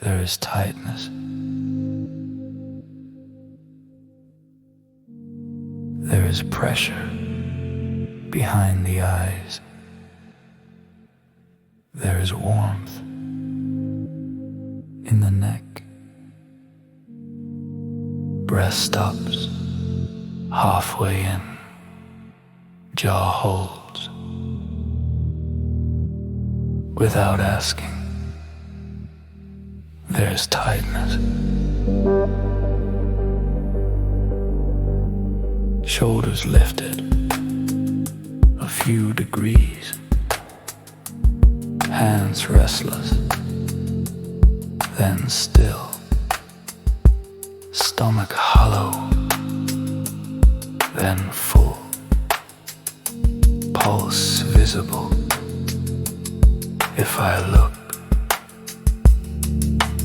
there is tightness. There is pressure behind the eyes. There is warmth in the neck. Breath stops halfway in. Jaw holds without asking. There's tightness. Shoulders lifted a few degrees. Hands restless, then still. Stomach hollow, then full. Pulse visible. If I look,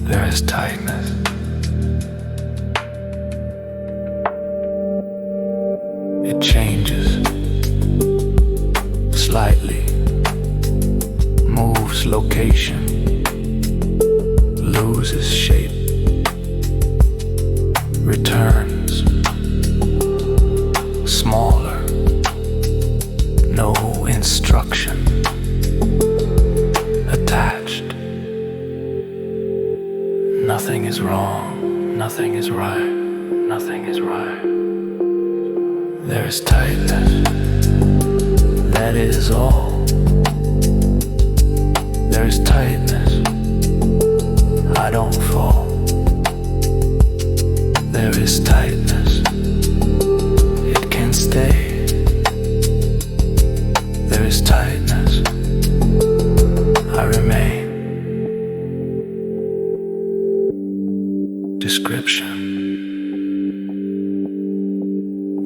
there is tightness. It changes slightly, moves location, loses shape, returns smaller, no instruction attached. Nothing is wrong, nothing is right, nothing is right. There is tightness, that is all. There is tightness, I don't fall. There is tightness, it can stay. There is tightness, I remain. Description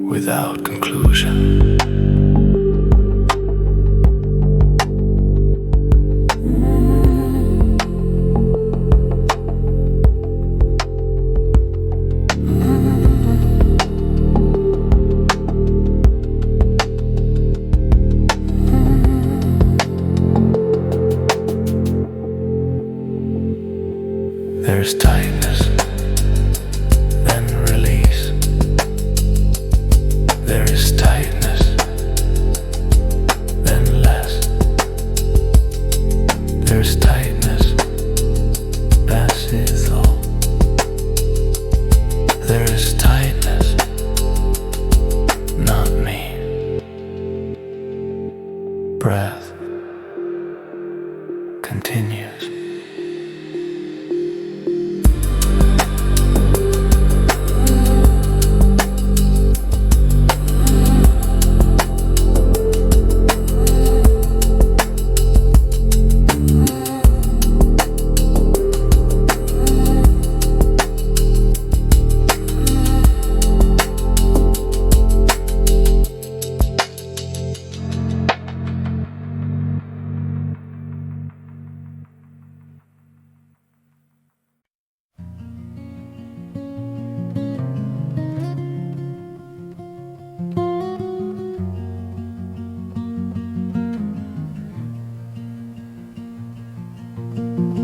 without conclusion. There's tightness, then release. There is tightness, then less. There's tightness, that is all. There is tightness, not me. Breath continues.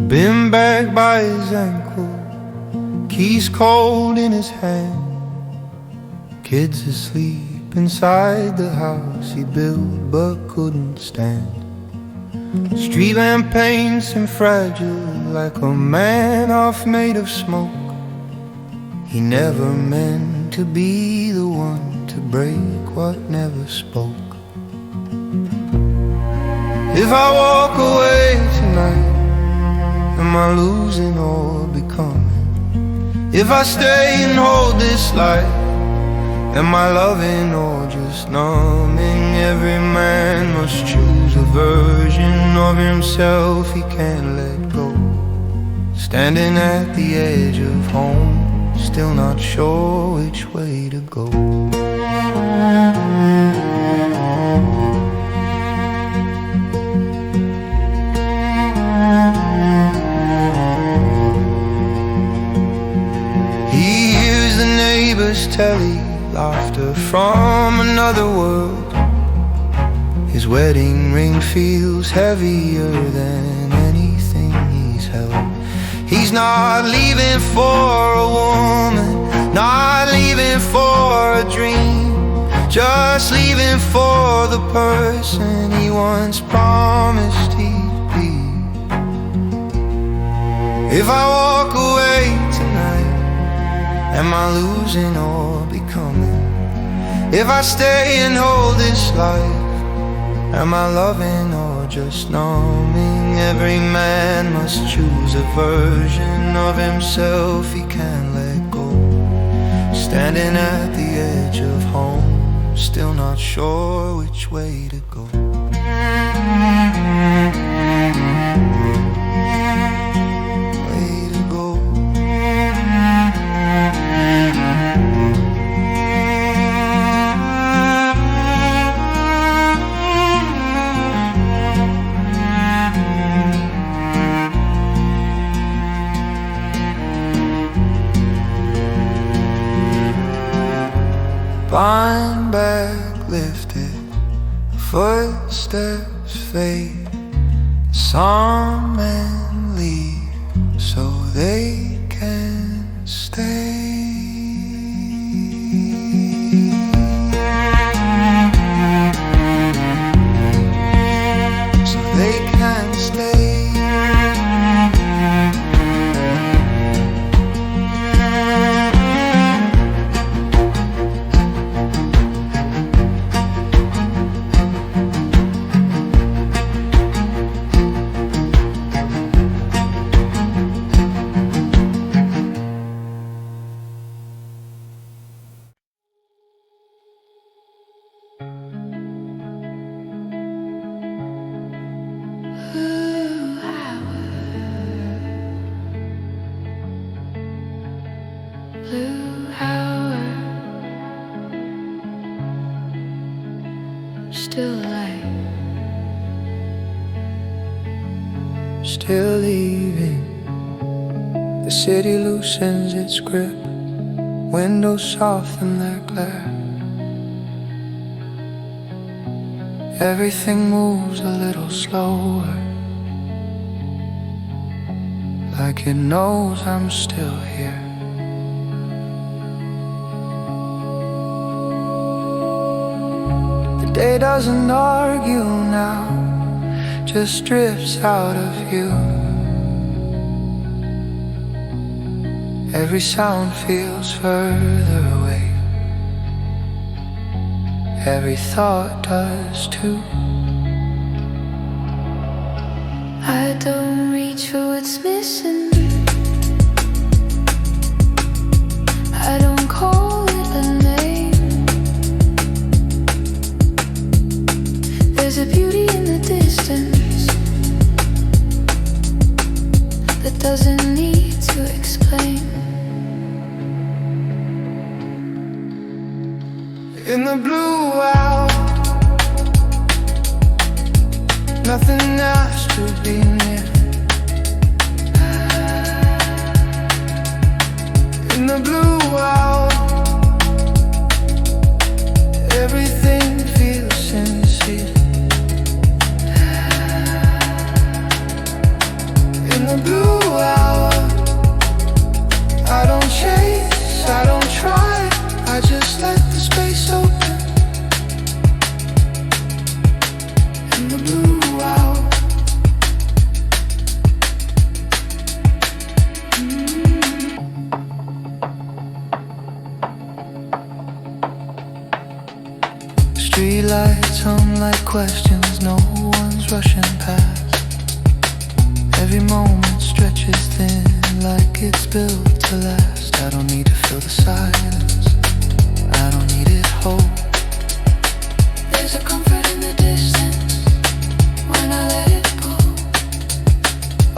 Been back by his ankle, keys cold in his hand. Kids asleep inside the house he built but couldn't stand. Street lamp paints him fragile like a man half made of smoke. He never meant to be the one to break what never spoke. If I walk away tonight, am I losing or becoming? If I stay and hold this light, am I loving or just numbing? Every man must choose a version of himself he can't let go. Standing at the edge of home, still not sure which way to go. Telly laughter from another world. His wedding ring feels heavier than anything he's held. He's not leaving for a woman, not leaving for a dream, just leaving for the person he once promised he'd be. If I walk away tonight, am I losing or becoming? If I stay and hold this life, am I loving or just numbing? Every man must choose a version of himself he can't let go. Standing at the edge of home, still not sure which way to go. Blind back lifted, footsteps fade. Some men leave so they can stay. So they can stay. Still alive, still leaving. The city loosens its grip, windows soften their glare. Everything moves a little slower, like it knows I'm still here. The day doesn't argue now, just drifts out of view. Every sound feels further away, every thought does too. I don't reach for what's missing, I don't call it a name. There's a beauty in the distance that doesn't need to explain. In the blue out, nothing has to be near. In the blue out, everything feels sincere. In the blue out, I don't chase, I don't try, I just let the space open. In the blue out. Streetlights hum like questions no one's rushing past. Every moment stretches thin like it's built to last. I don't need to feel the silence, I don't need it whole. There's a comfort in the distance when I let it go.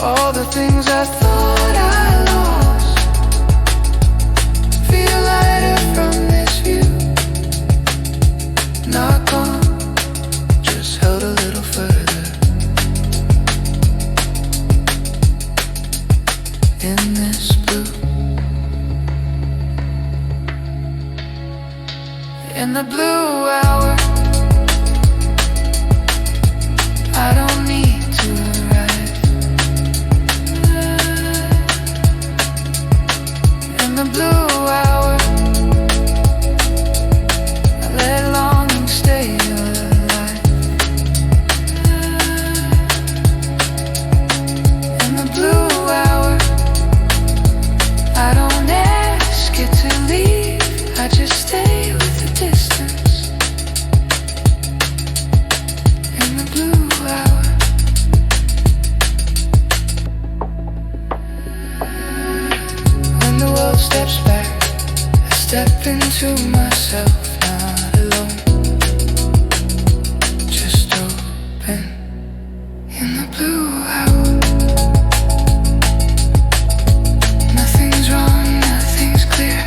All the things I thought I lost feel lighter from this view. Not gone, just held a little further. In this blue, in the blue hour, I don't need to arrive. blue hour, I let longing stay alive. In the blue hour, I don't ask it to leave, I just stay with the distance. In the blue hour, when the world steps back, I step into myself, not alone, just open. In the blue hour, nothing's wrong, nothing's clear.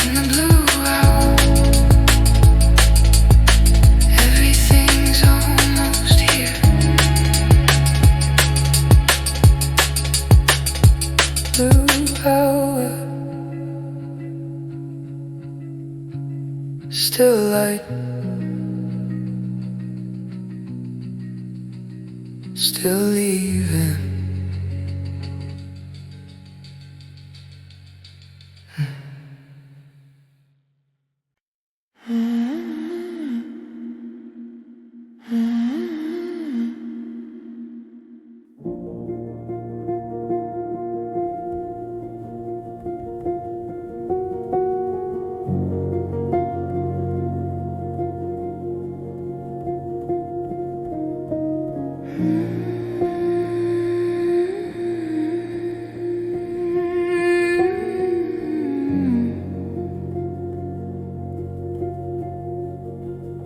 In the blue hour, everything's almost here. Blue hour, still light, still leaving.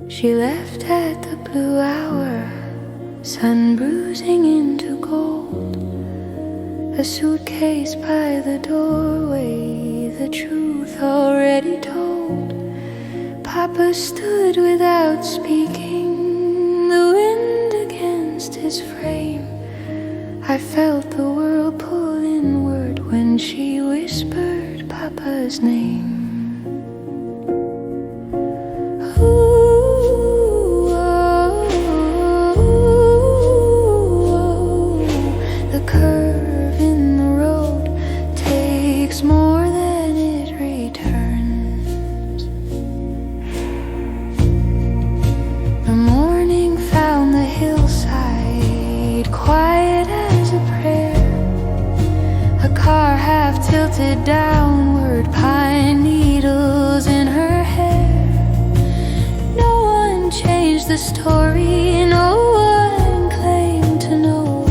She left at the blue hour, sun bruising into gold. A suitcase by the doorway, the truth already told. Papa stood without speaking, the wind against his frame. I felt the world pull inward when she whispered Papa's name. Tilted downward, pine needles in her hair. No one changed the story, no one claimed to know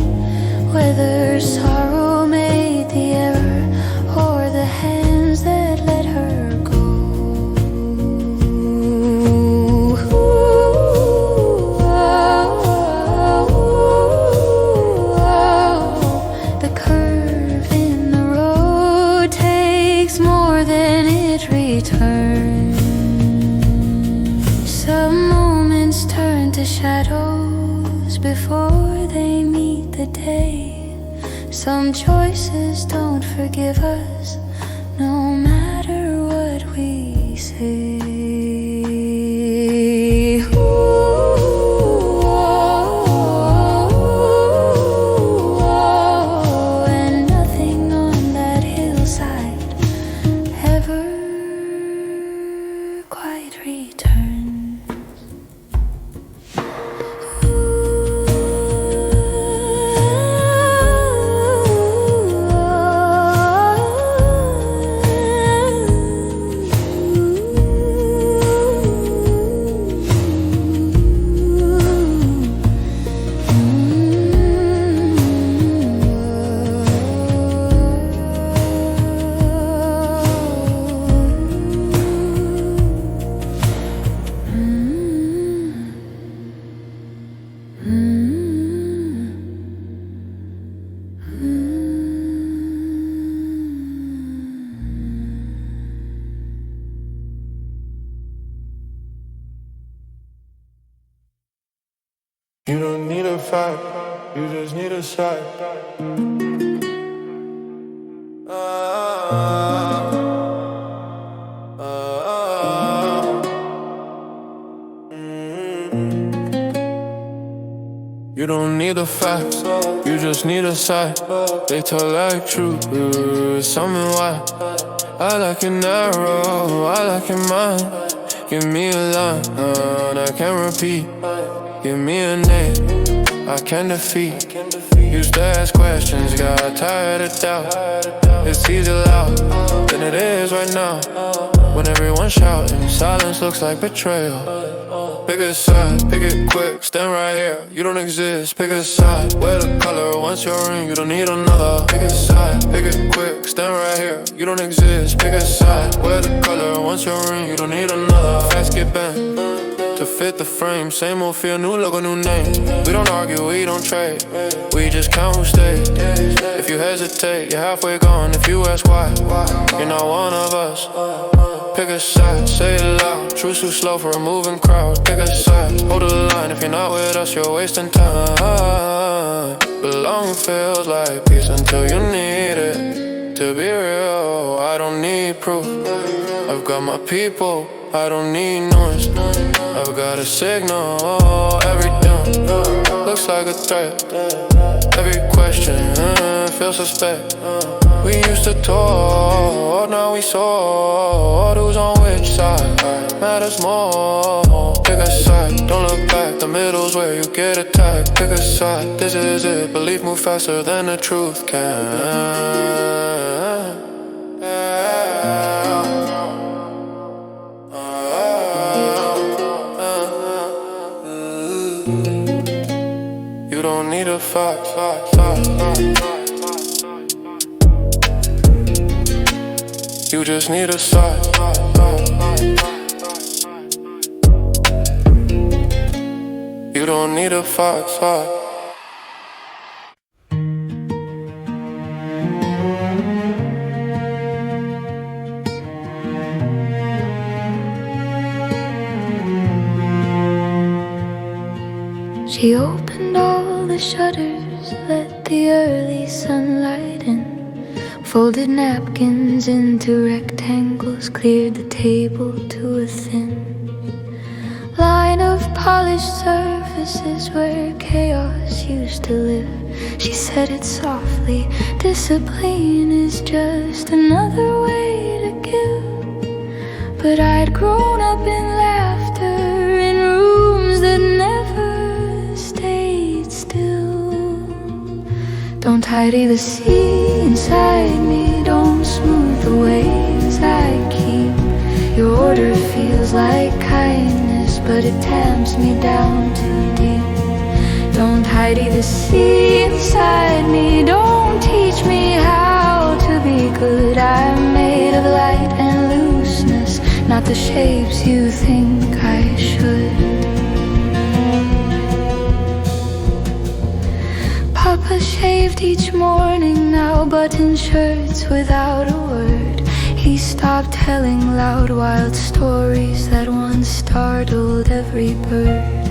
whether sorrow made the error or the hands that let her go. The curve in the road takes more than it returns. Some moments turn to shadows before they meet the day. Some choices don't forgive us, no matter what we say. And nothing on that hillside ever quite returns. You don't need a fight, you just need a shot. You don't need a fight, you you just need a sign. They tell like truth, something why I like it narrow, I like it mine. Give me a line, I can't repeat. Give me a name, I can defeat. Used to ask questions, got tired of doubt. It's easier loud than it is right now. When everyone's shouting, silence looks like betrayal. Pick a side, pick it quick, stand right here. You don't exist, pick a side. Wear the color, once your ring, you don't need another. Pick a side, pick it quick, stand right here. You don't exist, pick a side. Wear the color, once your ring, you don't need another. Fast get bent to fit the frame. Same old feel, new logo, new name. We don't argue, we don't trade. We just count who stays. If you hesitate, you're halfway gone. If you ask why, you're not one of us. Pick a side, say it loud. Truth's too slow for a moving crowd. Pick a side, hold the line. If you're not with us, you're wasting time. Belong feels like peace until you need it. To be real, I don't need proof. I've got my people, I don't need noise. I've got a signal, everything looks like a threat. Every question feels suspect. We used to talk, now we saw who's on which side. Matters more, pick a side, don't look back. The middle's where you get attacked. Pick a side, this is it. Belief move faster than the truth can. You don't need a fight. You just need a side. You don't need a fight. She opened all the shutters, let the early sunlight in. Folded napkins into rectangles, cleared the table to a thin line of polished surfaces where chaos used to live. She said it softly, discipline is just another way to give. But I'd grown up in laughter, in rooms that never stayed still. Don't tidy the sea inside me, don't smooth the waves I keep. Your order feels like kindness, but it tamps me down too deep. Don't tidy the sea inside me, don't teach me how to be good. I'm made of light and looseness, not the shapes you think I should. Papa shaved each morning, now button shirts without a word. He stopped telling loud wild stories that once startled every bird.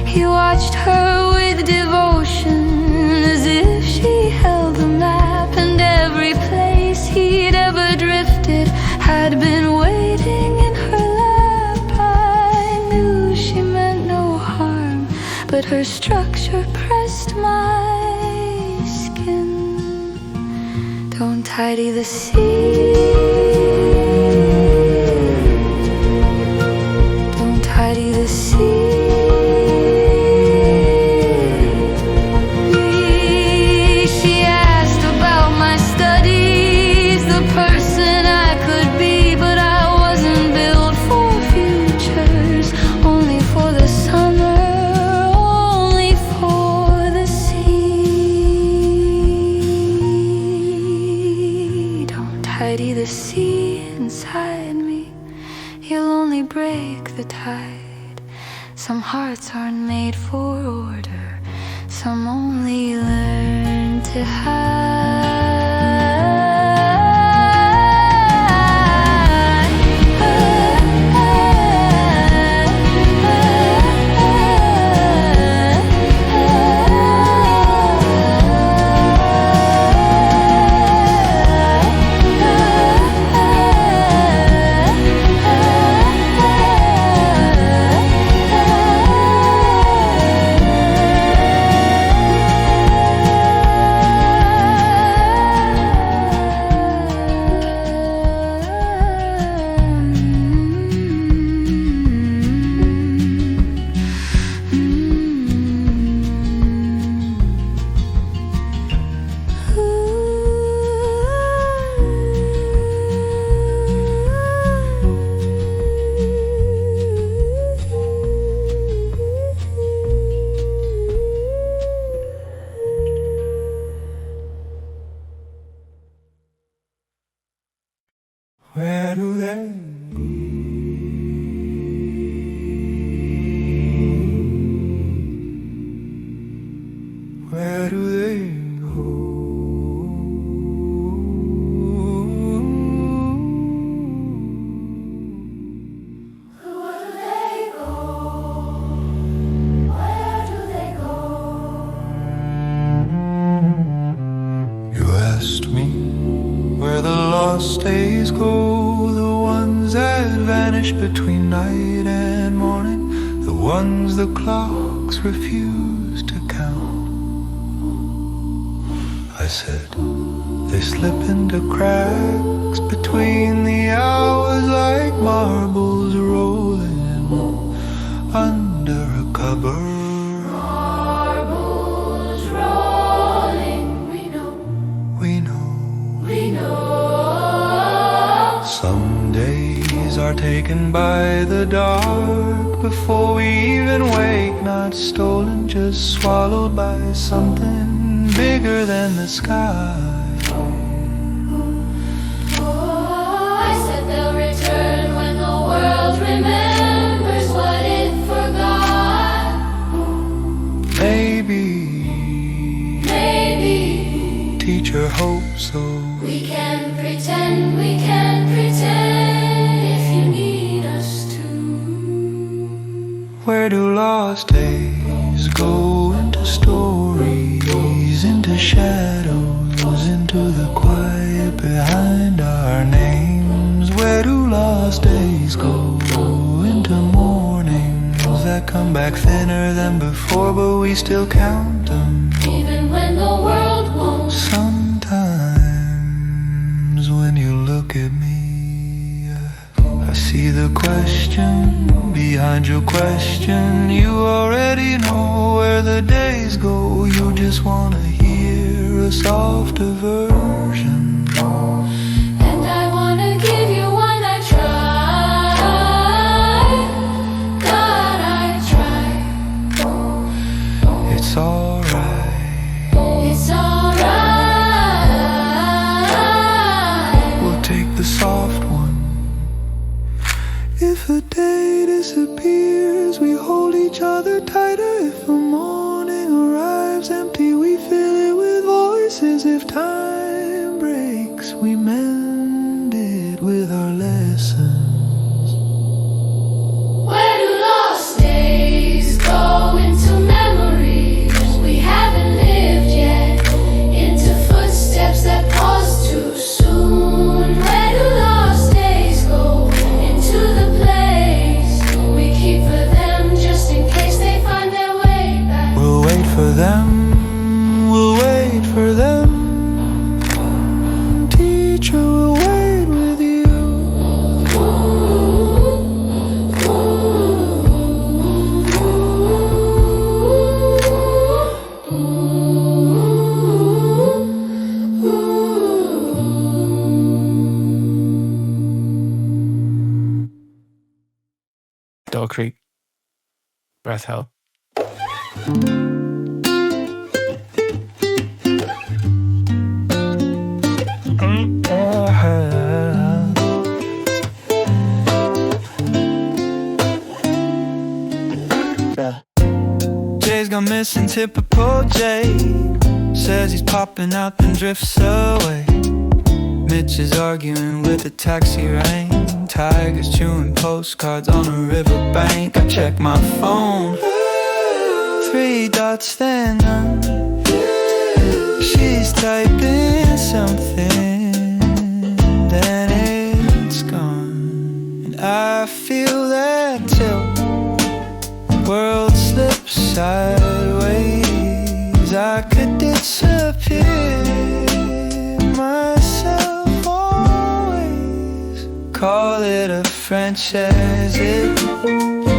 He watched her with devotion, as if she held the map, and every place he'd ever drifted had been waiting in her lap. I knew she meant no harm, but her structure pressed my skin. Don't tidy the sea, don't tidy the sea. She asked about my studies, the person I could be, but I wasn't built for futures, only for the summer, only for the sea. Don't tidy the sea inside me, you'll only break the tide. Some hearts aren't made for order, some only learn to hide. Where do they go? Where do they go? Where the lost days go, the ones that vanish between night and morning, the ones the clocks refuse to count. I said, they slip into cracks between the hours like marbles rolling under a cupboard. Some days are taken by the dark before we even wake, not stolen, just swallowed by something bigger than the sky. I said they'll return when the world remembers what it forgot. Maybe teacher hopes so. We can pretend if you need us to. Where do lost days go? Into stories, into shadows, into the quiet behind our names. Where do lost days go? Into mornings that come back thinner than before, but we still count them. Even when the world won't. Sometimes when you look at me, I see the question behind your question. You already know where the days go. You just wanna hear a softer version. And I wanna give you one I tried. God, I tried. It's alright. It's alright. We'll take the soft one. If a day disappears, we hold each other tighter. If a morning arrives empty, we fill it with voices. If time breaks, we mend it with our lessons. Where do lost days go? Into memories we haven't lived yet, into footsteps that pause too soon. Where do lost days go? Into the place we keep for them, just in case they find their way back. We'll wait for them, we'll wait for them. Teacher, we'll wait with you. Dog Creek, Breath Hell. Jay's gone missing, typical Jay. Says he's popping out, then drifts away. Mitch is arguing with the taxi rank. Tigers chewing postcards on a riverbank. I check my phone, 3 dots, then none. She's typing something, then it's gone. And I feel that tilt, world slips sideways. I could disappear myself always. Call it a French exit,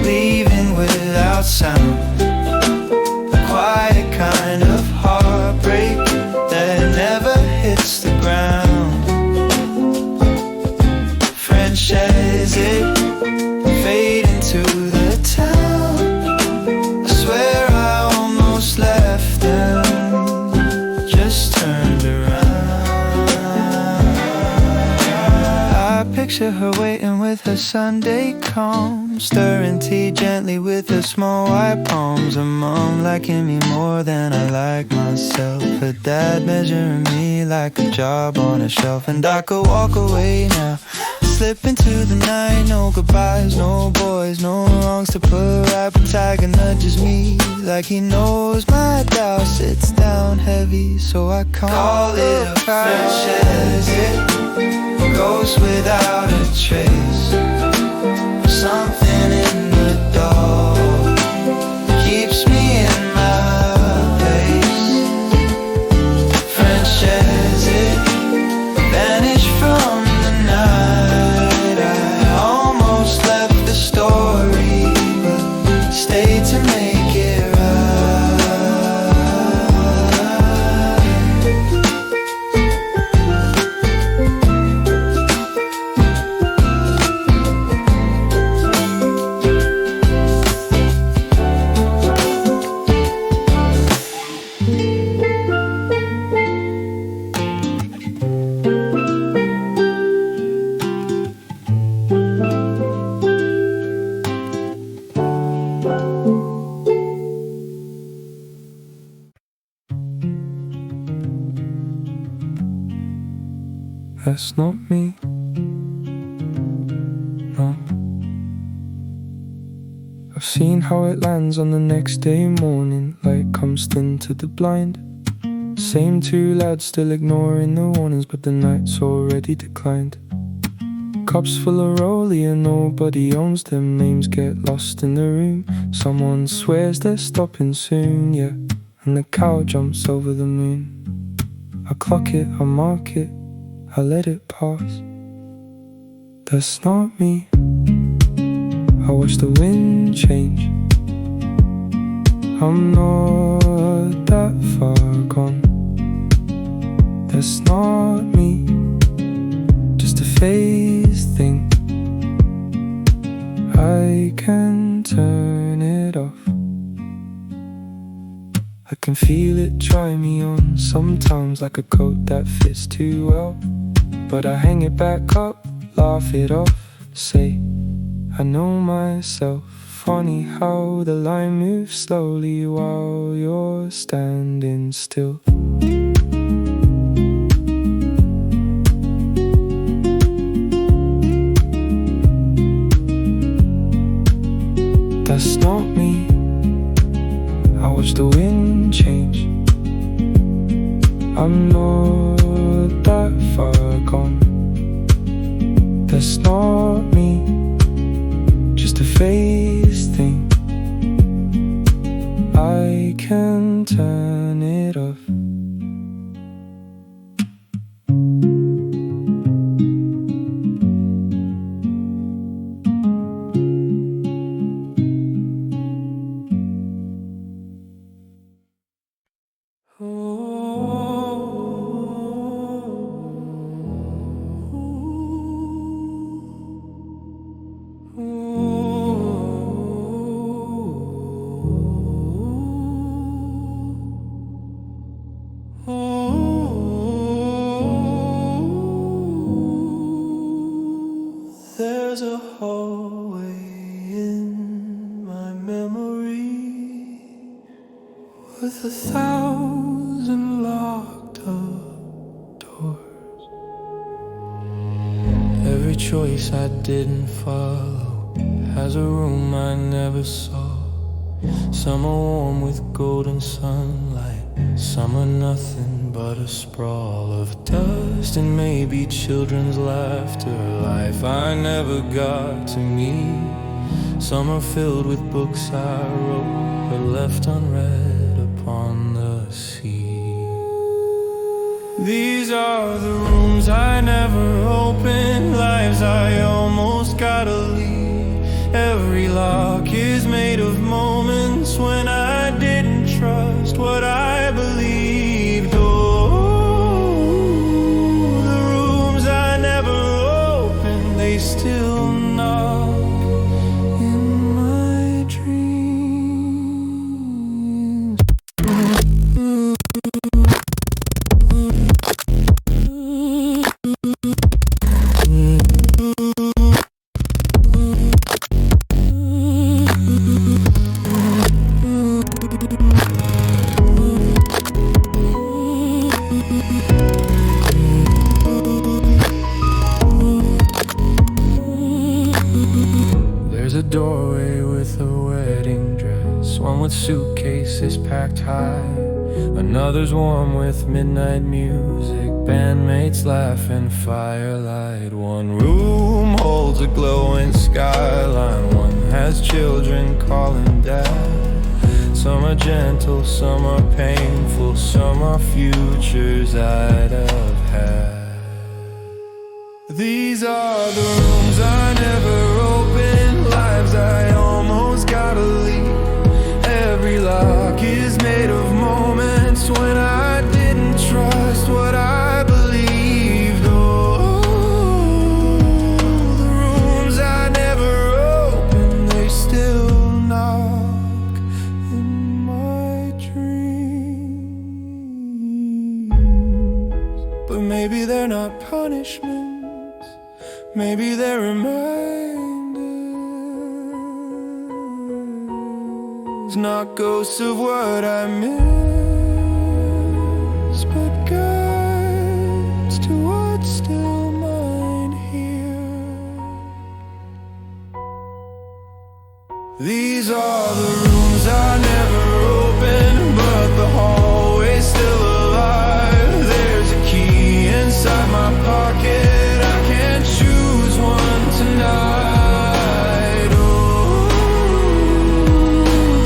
leaving without sound. A quiet kind of heartbreak that never hits the ground. French exit, fade into the town. I swear I almost left them, just turned around. I pick picture her waiting with her Sunday comb, stirring tea gently with her small white palms. Her mom liking me more than I like myself. Her dad measuring me like a job on a shelf. And I could walk away now, slip into the night. No goodbyes, no boys, no wrongs to put right. But Tiger nudges me like he knows my doubt sits down heavy, so I call it a friendship. It goes without a trace. Something in the dark keeps me in my place. Friendships, it vanished from the night. I almost left the story, but stayed to make it right. That's not me. No. I've seen how it lands on the next day morning. Light comes thin to the blind. Same two lads still ignoring the warnings, but the night's already declined. Cups full of Rolly and nobody owns them. Names get lost in the room. Someone swears they're stopping soon, yeah. And the cow jumps over the moon. I clock it, I mark it, I let it pass. That's not me. I watch the wind change. I'm not that far gone. That's not me. Just a phase thing. I can turn it off. I can feel it try me on sometimes, like a coat that fits too well. But I hang it back up, laugh it off, say I know myself. Funny how the line moves slowly while you're standing still. That's not me. I watch the wind change. I'm not that far gone. That's not me. Just a phase thing. I can turn it off. There's a hallway in my memory with 1,000 locked up doors. Every choice I didn't follow has a room I never saw. Some are warm with golden sunlight, some are nothing but a sprawl of dust and maybe children's laughter. Life I never got to meet. Some are filled with books I wrote but left unread upon the sea. These are the rooms I never opened, lives I almost gotta leave. Every lock is made of moments when I didn't trust what I believed. Oh, the rooms I never opened, they still knock in my dreams. doorway with a wedding dress. One with suitcases packed high, another's warm with midnight music, bandmates laugh in firelight. One room holds a glowing skyline, one has children calling dad. Some are gentle, some are painful, some are futures I'd have had. These are the rooms I never opened, lives I almost gotta leave. Every lock is made of moments when I didn't trust what I believed. Oh, the rooms I never opened, they still knock in my dreams. But maybe they're not punishments, maybe they're reminders, not ghosts of what I miss, but guides to what's still mine here. These are the rooms I never opened, but the hallway's still alive. There's a key inside my pocket, I can't choose one tonight. Oh,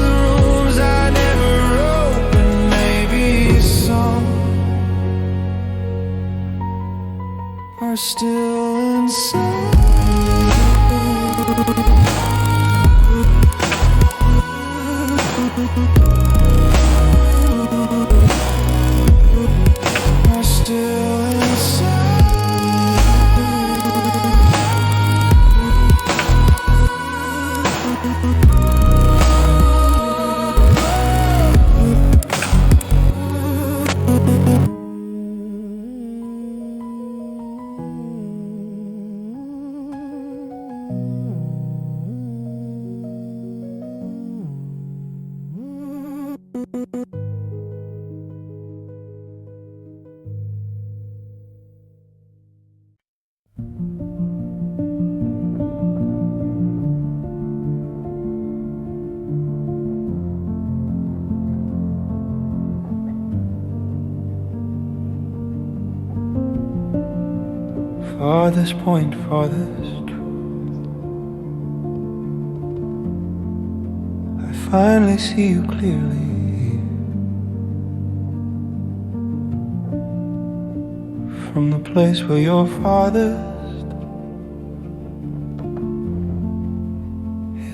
the rooms I never opened, maybe some are still inside. Are still inside. Farthest point, farthest truth, I finally see you clearly. From the place where you're farthest,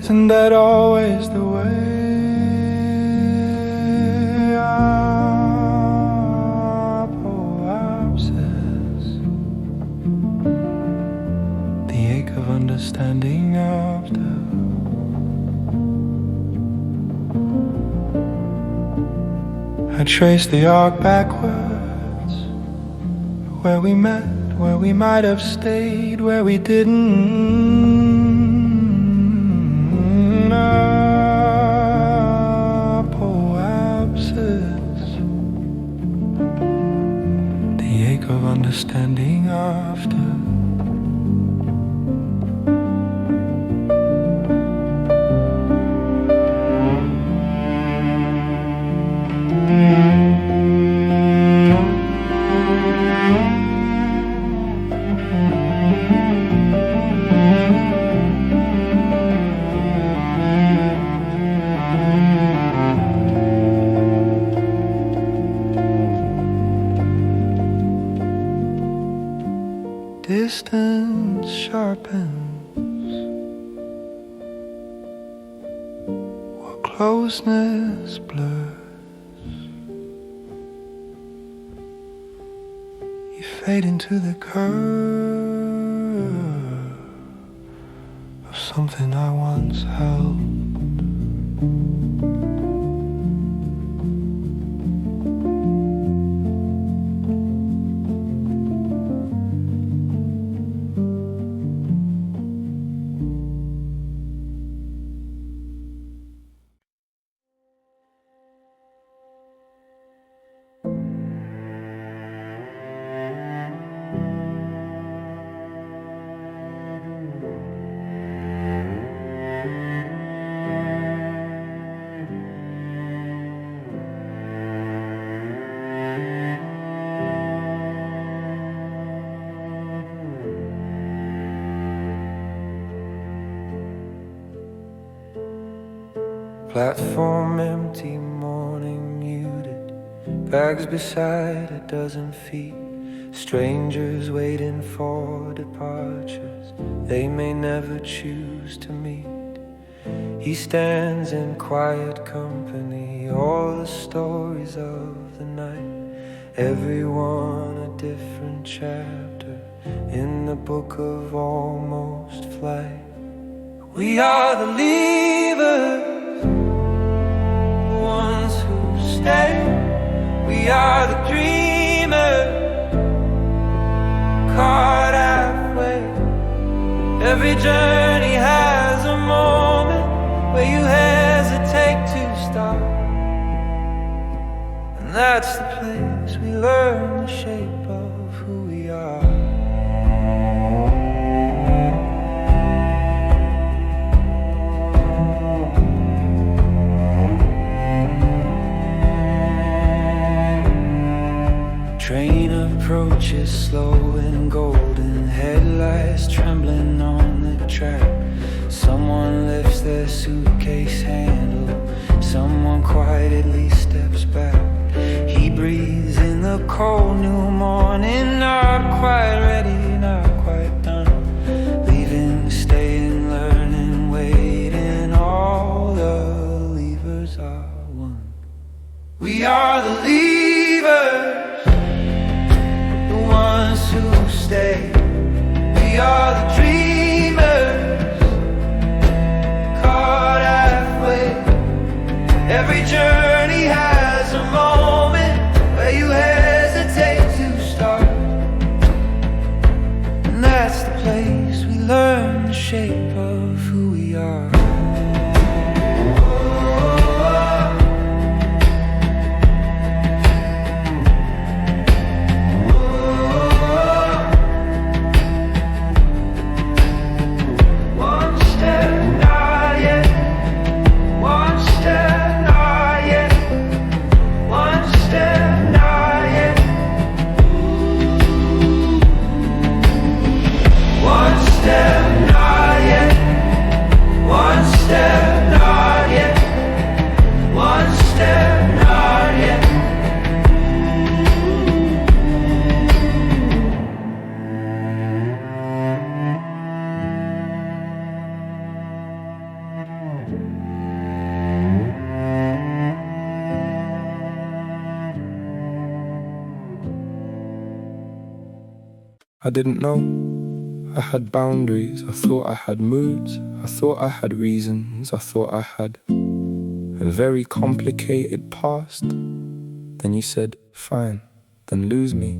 isn't that always the way? APOAPSIS, the ache of understanding after. I trace the arc backwards, where we met, where we might have stayed, where we didn't. APOAPSIS, the ache of understanding after. Distance sharpens while closeness blurs. You fade into the curve of something I once held. Platform empty, morning muted, bags beside a dozen feet, strangers waiting for departures they may never choose to meet. He stands in quiet company, all the stories of the night, everyone a different chapter in the book of almost flight. We are the leavers, the ones who stay. We are the dreamers, caught halfway. Every journey has a moment where you hesitate to stop, and that's the place we learn the shape of who we are. Train approaches slow and golden, headlights trembling on the track. Someone lifts their suitcase handle, someone quietly steps back. He breathes in the cold new morning, not quite ready, not quite done. Leaving, staying, learning, waiting, all the levers are one. We are the levers, the ones who stay. We are the dreamers, caught halfway. Every journey has a moment where you hesitate to start, and that's the place we learn the shape of who we are. I didn't know I had boundaries. I thought I had moods, I thought I had reasons, I thought I had a very complicated past. Then you said, fine, then lose me.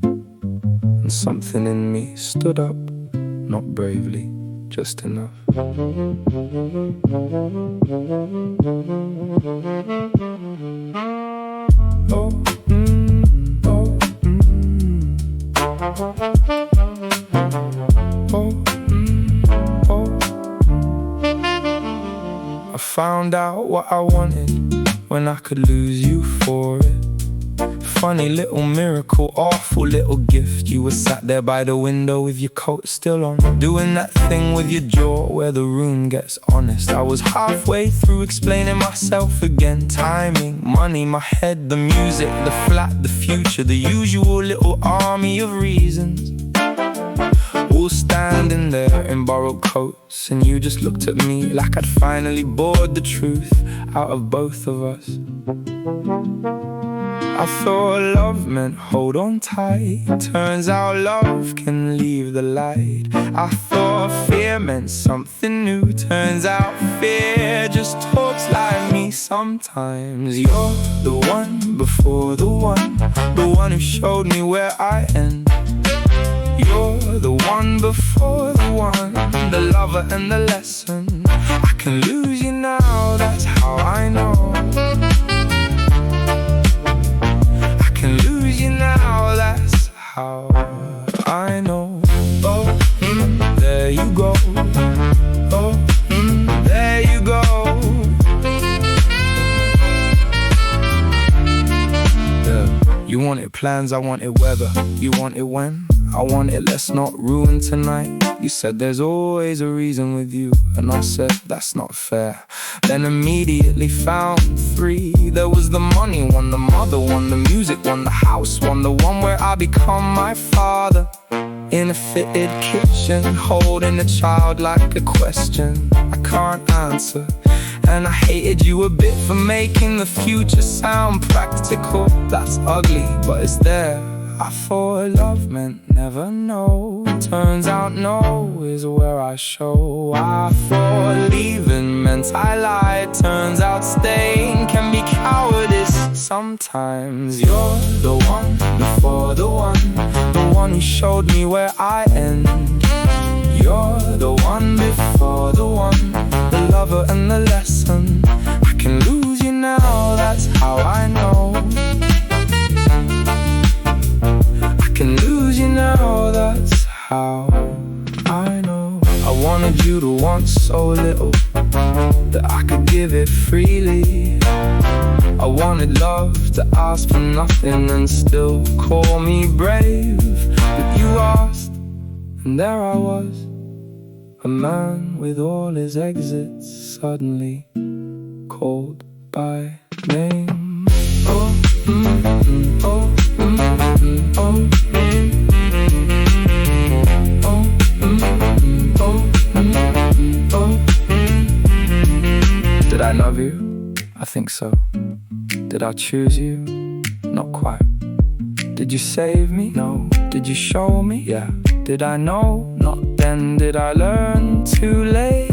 And something in me stood up, not bravely, just enough. Oh, I found out what I wanted when I could lose you for it. Funny little miracle, awful little gift. You were sat there by the window with your coat still on, doing that thing with your jaw where the room gets honest. I was halfway through explaining myself again. Timing, money, my head, the music, the flat, the future, the usual little army of reasons. All standing there in borrowed coats, and you just looked at me like I'd finally bored the truth out of both of us. I thought love meant hold on tight, turns out love can leave the light. I thought fear meant something new, turns out fear just talks like me sometimes. You're the one before the one who showed me where I end. You're the one before the one, the lover and the lesson. I can lose you now, that's how I know. I can lose you now, that's how I know. Oh, there you go. Oh, there you go. Yeah. You wanted plans, I wanted weather. You wanted when, I want it, let's not ruin tonight. You said there's always a reason with you, and I said that's not fair. Then immediately found three. There was the money one, the mother one, the music one, the house one, the one where I become my father. In a fitted kitchen, holding a child like a question I can't answer. And I hated you a bit for making the future sound practical. That's ugly, but it's there. I thought love meant never know. Turns out no is where I show. I thought leaving meant I lied. Turns out staying can be cowardice. Sometimes you're the one before the one who showed me where I end. You're the one before the one, the lover and the lesson. I can lose you now, that's how I know. I can lose you now, that's how I know. I wanted you to want so little that I could give it freely. I wanted love to ask for nothing and still call me brave. But you asked, and there I was, a man with all his exits suddenly called by name. Oh, oh, oh, oh. Did I love you? I think so. Did I choose you? Not quite. Did you save me? No. Did you show me? Yeah. Did I know? Not then. Did I learn too late?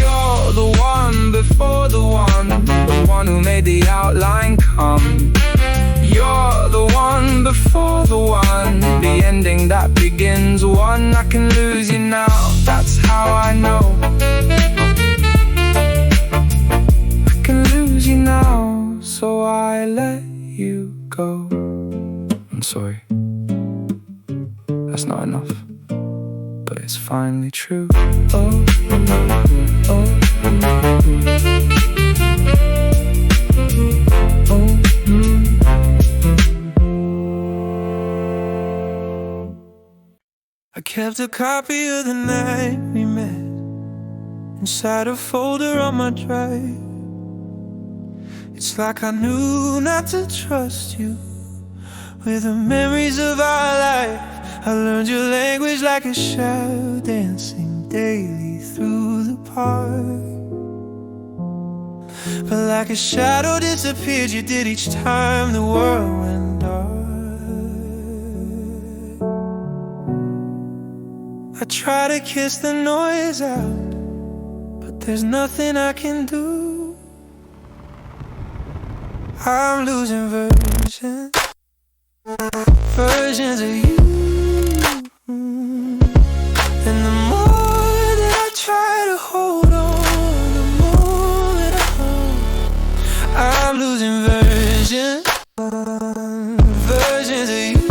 You're the one before the one who made the outline come. You're the one before the one, the ending that begins one. I can lose you now, that's how I know. I can lose you now, so I let you go. I'm sorry, that's not enough, but it's finally true. Oh, oh, oh. I kept a copy of the night we met inside a folder on my drive. It's like I knew not to trust you with the memories of our life. I learned your language like a shadow dancing daily through the park. But like a shadow disappeared, you did each time the world went dark. I try to kiss the noise out, but there's nothing I can do. I'm losing versions of you. And the more that I try to hold on, the more that I hold. I'm losing versions of you.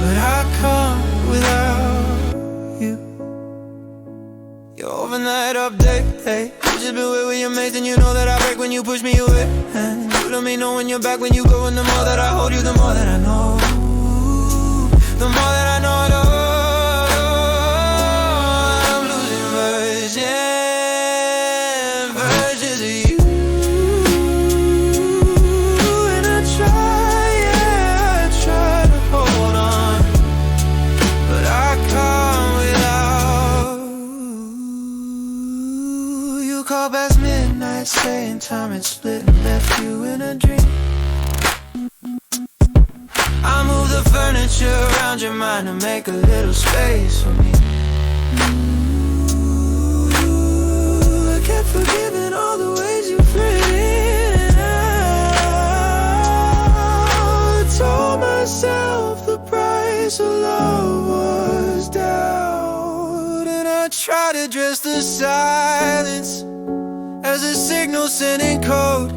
But I can't without you. Your overnight update, hey. You just been away with your mates, and you know that I break when you push me away. And you let me know when you're back, when you go. And the more that I hold you, the more that I know. The more that I know, I'm losing versions of you. And I try to hold on, but I can't without you. Call past midnight saying time had split and left you in a dream. I move the furniture around your mind to make a little space for me. I kept forgiving all the ways you fit in. I told myself the price of love was doubt, and I tried to dress the silence as a signal sending code.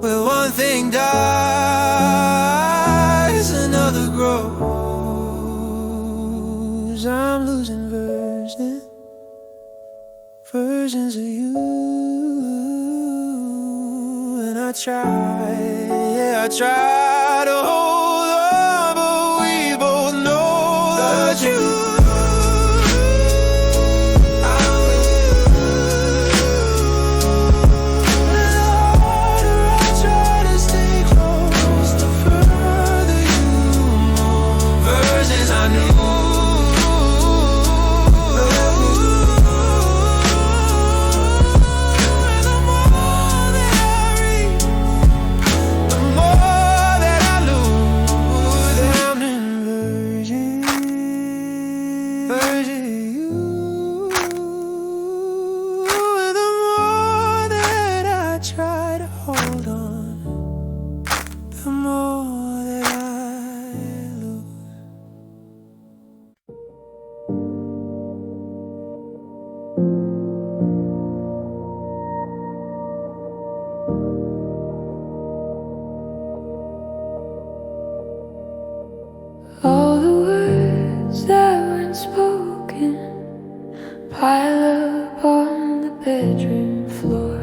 Where one thing dies, another grows. I'm losing versions. I try, yeah, I try to hold on, but we both know that you all the words that weren't spoken pile up on the bedroom floor.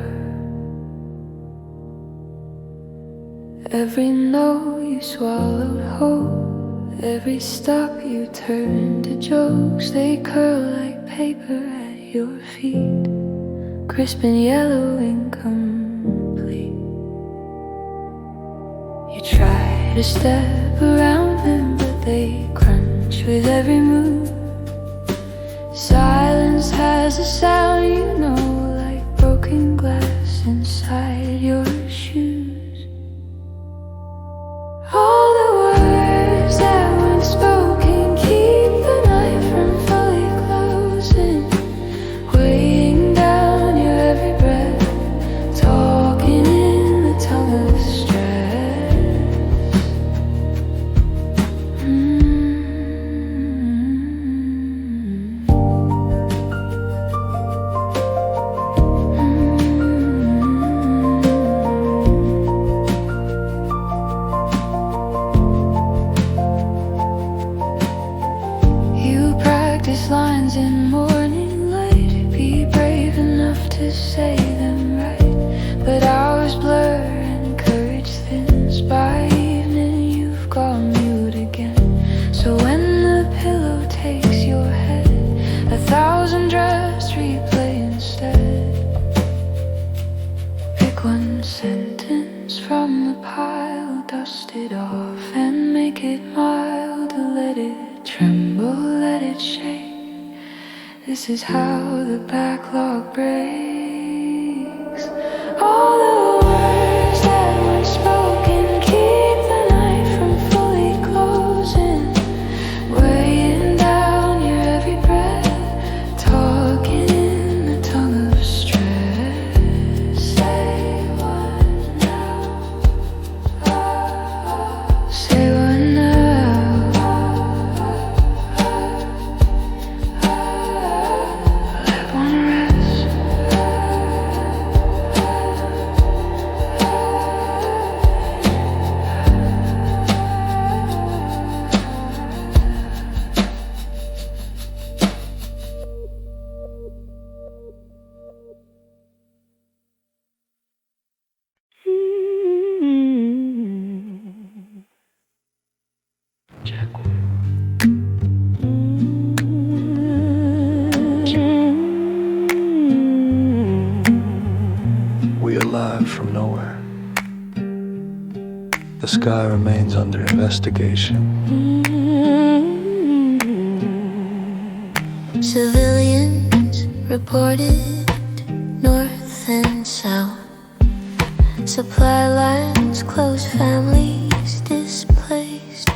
Every no you swallowed whole, every stop you turned to jokes. They curl like paper at your feet, crisp and yellow, incomplete. You try to step around them, but they crunch with every move. Silence has a sound, you know, like broken glass inside your shoes. All the words that weren't spoken keep the night from fully closing, weighing down your every breath, talking in the tongue of stress. Lines in morning light, be brave enough to say them right, but hours blur and courage thins. By evening you've gone mute again. So when the pillow takes your head, 1,000 drafts replay instead. Pick one sentence from the pile, dust it off and make it mild. Let it tremble, let it shake. This is how the backlog breaks. All the words that weren't spoken keep the night from fully closing, weighing down your every breath, talking in the tongue of stress. Say what now? Say what now? We arrived from nowhere. The sky remains under investigation. Civilians reported north and south. Supply lines closed, families displaced.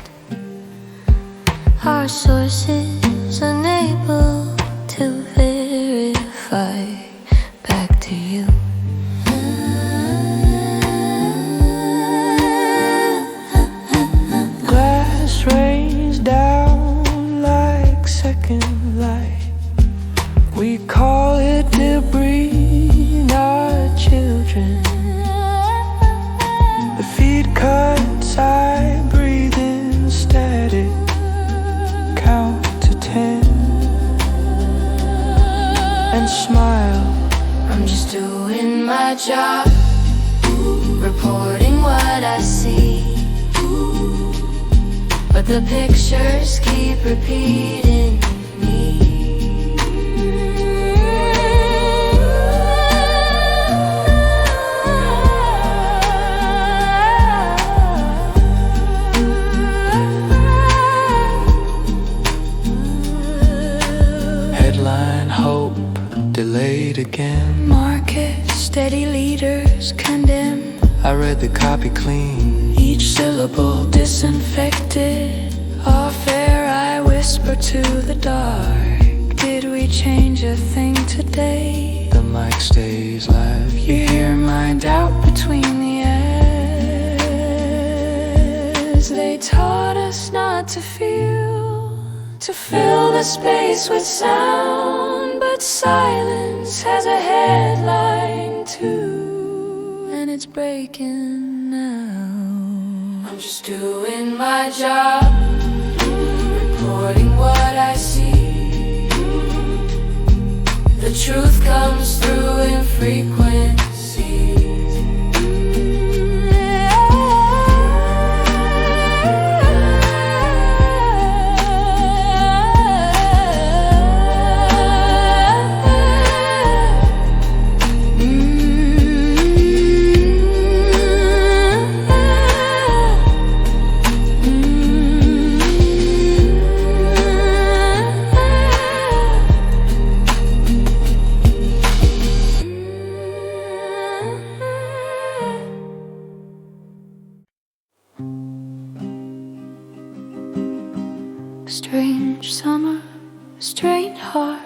Our sources unable to verify. Back to you. Glass rains down like second light. We call it debris, not children. The feed cuts, I breathe in static. Count to 10 and smile. I'm just doing my job. reporting what I see. But the pictures keep repeating me. Headline hope delayed again. Market steady leaders condemn. I read the copy clean. Each syllable disinfected. Off air I whisper to the dark. Did we change a thing today? The mic stays live. You hear my doubt between the airs. They taught us not to feel, to fill the space with sound. But silence has a headline too, and it's breaking now. I'm just doing my job, reporting what I see. The truth comes through in frequencies. Strange summer, strange heart.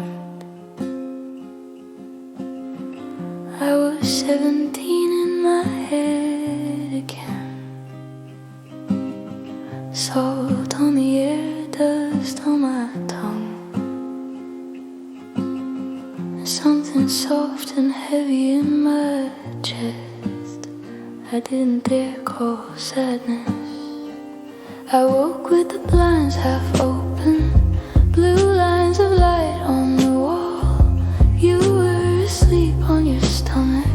I was 17 in my head again. Salt on the air, dust on my tongue. Something soft and heavy in my chest I didn't dare call sadness. I woke with the blinds half open, blue lines of light on the wall. You were asleep on your stomach,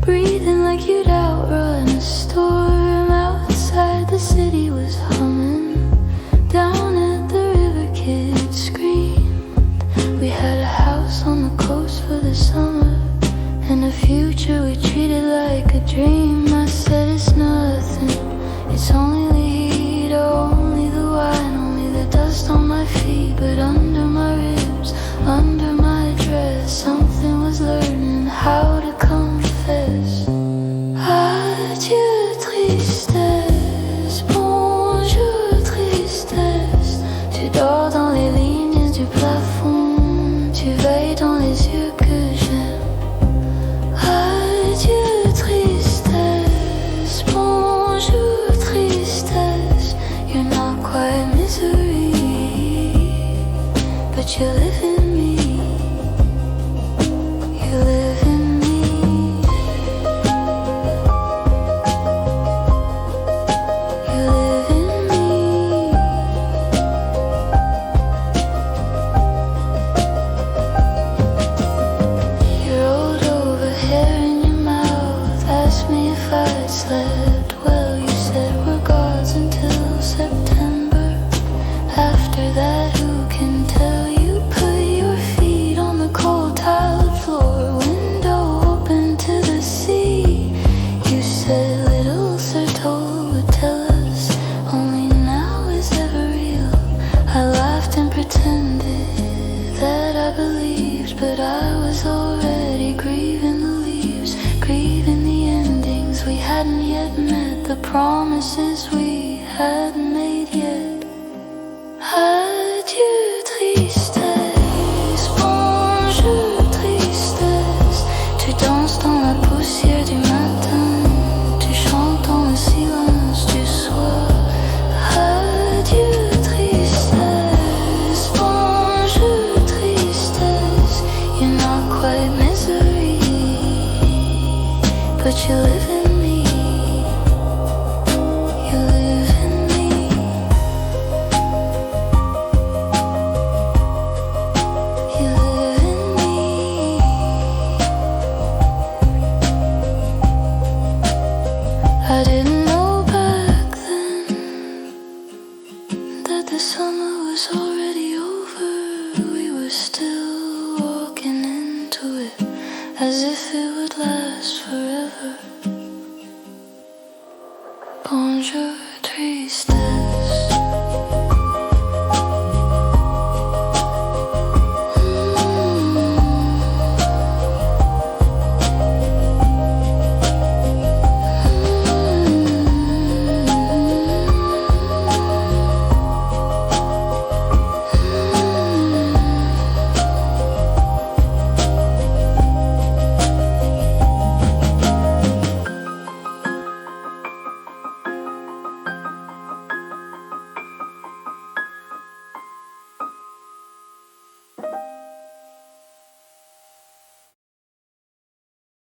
breathing like you'd outrun a storm. Outside the city was humming, down at the river kids screamed. We had a house on the coast for the summer, and a future we treated like a dream. I said it's nothing, it's only the heat, only the wine, only the dust on my feet. But under my ribs, under my dress, something was learning how to confess. Adieu tristesse, bonjour tristesse. Tu dors dans les lignes du plafond, tu veilles dans les yeux que j'aime. Adieu tristesse, bonjour tristesse. You're not quite misery, but you live in me. You live in me. You live in me. You rolled over, hair in your mouth, asked me if I'd slept well. You said we're gods until September. After that, who can tell? You put your feet on the cold tiled floor, window open to the sea. You said little Sir Toll would tell us only now is ever real. I laughed and pretended that I believed, but I was already grieving the leaves, grieving the endings we hadn't yet met, the promises we hadn't made yet. Adieu tristesse, bonjour tristesse. Tu danses dans la poussière du matin, tu chantes dans le silence du soir. Adieu tristesse, bonjour tristesse. You're not quite misery, but you live in me.